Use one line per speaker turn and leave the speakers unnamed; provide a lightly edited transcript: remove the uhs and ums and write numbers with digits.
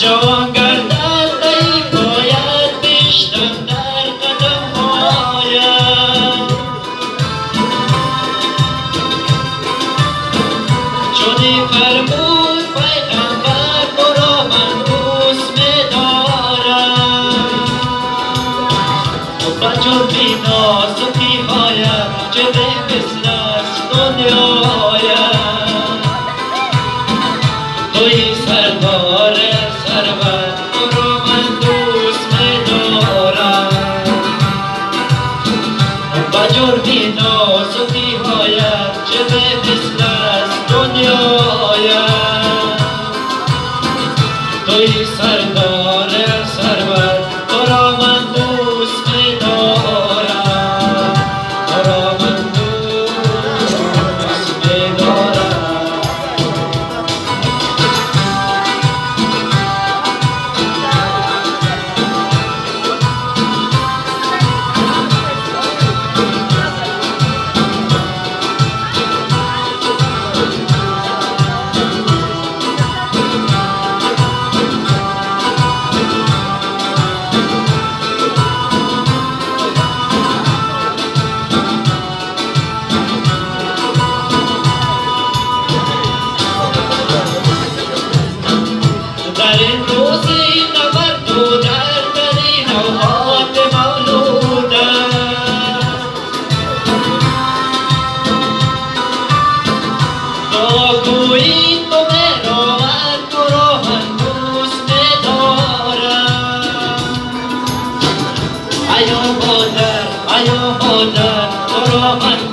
جوان گردد ای باید بیشتم در قدم هایم چونی فرمود پیغمبر برا من دوست می‌دارم بجرمی نازکی هایم چه مثل است دنیایم توی سردار سرور برو من دوست می‌دارم بجرمی نازکی هایم چه مثل است دنیایم توی سردار سرور برا من دوست می‌دارم برا من دوست می‌دارم در این روزی نبرد و در این اوقات مولودم با گویی تو مهرآور تو را من دوست می‌دارم ایا مادر تو را من